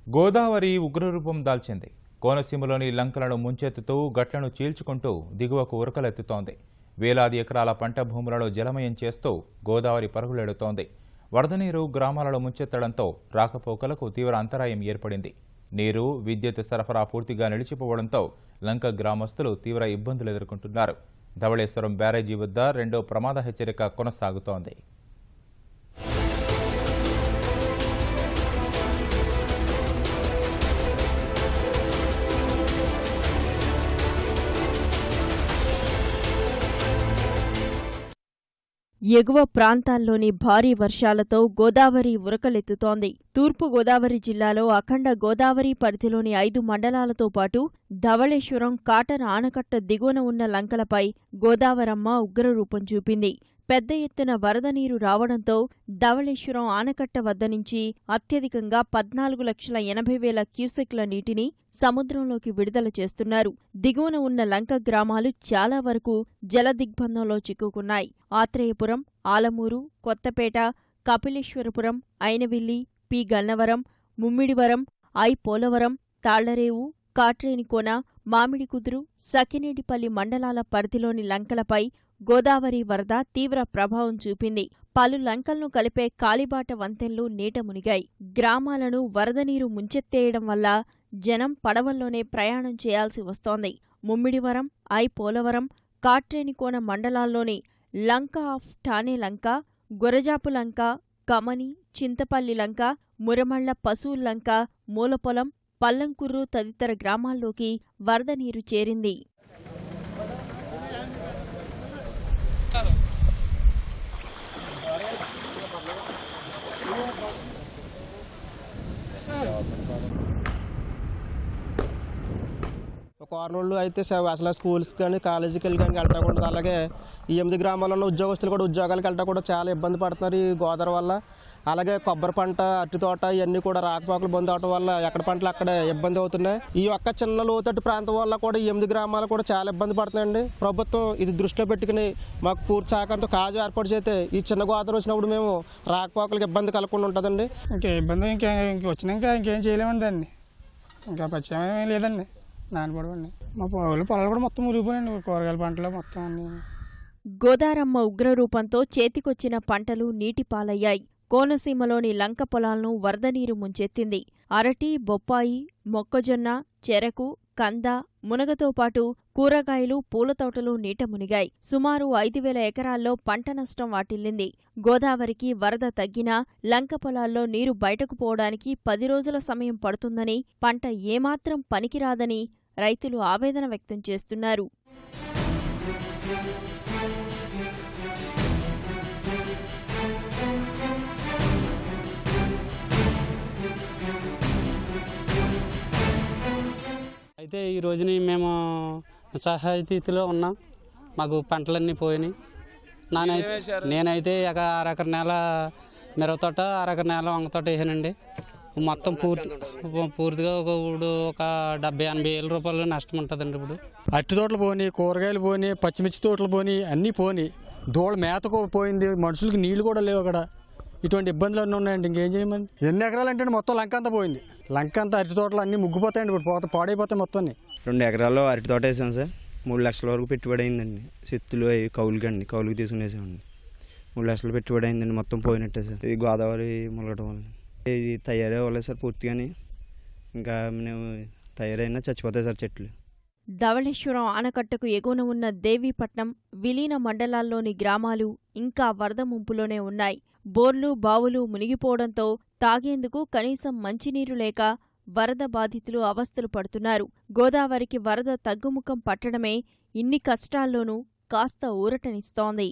గోదావరి ఉగ్రరూపం దాల్చింది. కోనసీమలోని లంకలను ముంచెత్తుతూ గట్లను చీల్చుకుంటూ దిగువకు ఉరకలెత్తుతోంది. వేలాది ఎకరాల పంట భూములను జలమయం చేస్తూ గోదావరి పరుగులెడుతోంది. వరద నీరు గ్రామాలలో ముంచెత్తడంతో రాకపోకలకు తీవ్ర అంతరాయం ఏర్పడింది. నీరు, విద్యుత్ సరఫరా పూర్తిగా నిలిచిపోవడంతో లంక గ్రామస్తులు తీవ్ర ఇబ్బందులు ఎదుర్కొంటున్నారు. ధవళేశ్వరం బ్యారేజీ వద్ద రెండో ప్రమాద హెచ్చరిక కొనసాగుతోంది. ఎగువ ప్రాంతాల్లోని భారీ వర్షాలతో గోదావరి ఉరకలెత్తుతోంది. తూర్పు గోదావరి జిల్లాలో అఖండ గోదావరి పరిధిలోని 5 మండలాలతో పాటు ధవళేశ్వరం, కాటన్ ఆనకట్ట దిగువన ఉన్న లంకలపై గోదావరమ్మ ఉగ్రరూపం చూపింది. పెద్ద ఎత్తున వరద నీరు రావడంతో ధవళేశ్వరం ఆనకట్ట వద్ద నుంచి అత్యధికంగా 14,80,000 క్యూసెక్ల నీటిని సముద్రంలోకి విడుదల చేస్తున్నారు. దిగువన ఉన్న లంక గ్రామాలు చాలా వరకు జలదిగ్బంధంలో చిక్కుకున్నాయి. ఆత్రేయపురం, ఆలమూరు, కొత్తపేట, కపిలేశ్వరపురం, అయినవిల్లి, పి గన్నవరం, ముమ్మిడివరం, ఐ పోలవరం, తాళ్లరేవు, కాట్రేనికోన, మామిడికుదురు, సఖినేటిపల్లి మండలాల పరిధిలోని లంకలపై గోదావరి వరద తీవ్ర ప్రభావం చూపింది. పలు లంకలను కలిపే కాలిబాట వంతెనలు నీట మునిగాయి. గ్రామాలను వరద నీరు ముంచెత్తేయడం వల్ల జనం పడవల్లోనే ప్రయాణం చేయాల్సి వస్తోంది. ముమ్మిడివరం, ఐ పోలవరం, కాట్రేనికోన మండలాల్లోని లంక ఆఫ్ ఠానే లంక, గొరజాపు లంక, కమని, చింతపల్లి లంక, మురమళ్ల పశువుల లంక, మూలపొలం, పల్లంకుర్రు తదితర గ్రామాల్లోకి వరద నీరు చేరింది. ఒక 6 రోజులు అయితే అసలు స్కూల్స్ కానీ కాలేజీకి వెళ్ళి కానీ వెళ్ళకూడదు. అలాగే ఈ 8 గ్రామాల్లో ఉన్న ఉద్యోగస్తులు కూడా ఉద్యోగాలకు వెళ్ళటం కూడా చాలా ఇబ్బంది పడుతున్నారు ఈ గోదావరి వల్ల. అలాగే కొబ్బరి పంట, అరటి తోట ఇవన్నీ కూడా రాకపోకలు బంద్ అవడం వల్ల ఎక్కడ పంటలు అక్కడే ఇబ్బంది అవుతున్నాయి. ఈ ఒక్క చిన్న లోతట్టు ప్రాంతం వల్ల కూడా ఈ 8 గ్రామాలు కూడా చాలా ఇబ్బంది పడుతున్నాయండి. ప్రభుత్వం ఇది దృష్టిలో పెట్టుకుని మాకు పూర్తి సహకారంతో కాజు ఏర్పాటు చేస్తే ఈ చిన్న గోదావరి వచ్చినప్పుడు మేము రాకపోకలకు ఇబ్బంది కలగకుండా ఉంటుందండి. ఇంకే ఇబ్బంది వచ్చినాక ఇంకేం చేయలేమండి దాన్ని. ఇంకా పచ్చేమేమీ లేదండి, నానపడవండి. మా పొలాలు కూడా మొత్తం మురిగిపోయినండి, కూరగాయల పంటలు మొత్తం అన్ని. గోదారమ్మ ఉగ్రరూపంతో చేతికొచ్చిన పంటలు నీటిపాలయ్యాయి. కోనసీమలోని లంక పొలాలను వరద నీరు ముంచెత్తింది. అరటి, బొప్పాయి, మొక్కజొన్న, చెరకు, కంద, మునగతో పాటు కూరగాయలు, పూలతోటలు నీట మునిగాయి. సుమారు 5,000 ఎకరాల్లో పంట నష్టం వాటిల్లింది. గోదావరికి వరద తగ్గినా లంక పొలాల్లో నీరు బయటకు పోవడానికి 10 రోజుల సమయం పడుతుందని, పంట ఏమాత్రం పనికిరాదని రైతులు ఆవేదన వ్యక్తం చేస్తున్నారు. అయితే ఈ రోజుని మేము సహాయతీతిలో ఉన్నాం. మాకు పంటలన్నీ పోయినాయి. నేనైతే ఒక 1 ఎకర నేల మిరప తోట, 1 ఎకర నేల వంగ తోట వేసానండి. మొత్తం పూర్తిగా ఇప్పుడు ఒక 70-80 వేల రూపాయలు నష్టం ఉంటుందండి. ఇప్పుడు అరటి తోటలు పోయి, కూరగాయలు పోయి, పచ్చిమిర్చి తోటలు పోయి, అన్నీ పోయి, దూడ మేతకు పోయింది. మనుషులకి నీళ్లు కూడా లేవు అక్కడ. ఇటువంటి ఇబ్బందులు అన్నీ ఉన్నాయండి. ఇంకేం చేయమని. ఎన్ని ఎకరాలు అంటే మొత్తం లంక అంతా పోయింది. లంక అంతా అరటి తోటలు అన్నీ ముగ్గిపోతాయండి. ఇప్పుడు పాడైపోతాయి మొత్తం. 2 ఎకరాల్లో అరటి తోట వేసాం సార్. 3 లక్షల వరకు పెట్టుబడి అయిందండి. చెత్తులు అవి కౌలుకి తీసుకునేసామండి. 3 లక్షలు పెట్టుబడి అయిందండి. మొత్తం పోయినట్టే సార్. ఇది గోదావరి ములగడం వల్ల ఇది తయారై అవ్వలేదు సార్ పూర్తిగాని. ఇంకా మేము తయారైనా చచ్చిపోతాయి సార్ చెట్లు. ధవళేశ్వరం ఆనకట్టకు ఎగువన ఉన్న దేవీపట్నం, విలీన మండలాల్లోని గ్రామాలు ఇంకా వరద ముంపులోనే ఉన్నాయి. బోర్లు, బావులు మునిగిపోవడంతో తాగేందుకు కనీసం మంచినీరు లేక వరద బాధితులు అవస్థలు పడుతున్నారు. గోదావరికి వరద తగ్గుముఖం పట్టడమే ఇన్ని కష్టాల్లోనూ కాస్త ఊరటనిస్తోంది.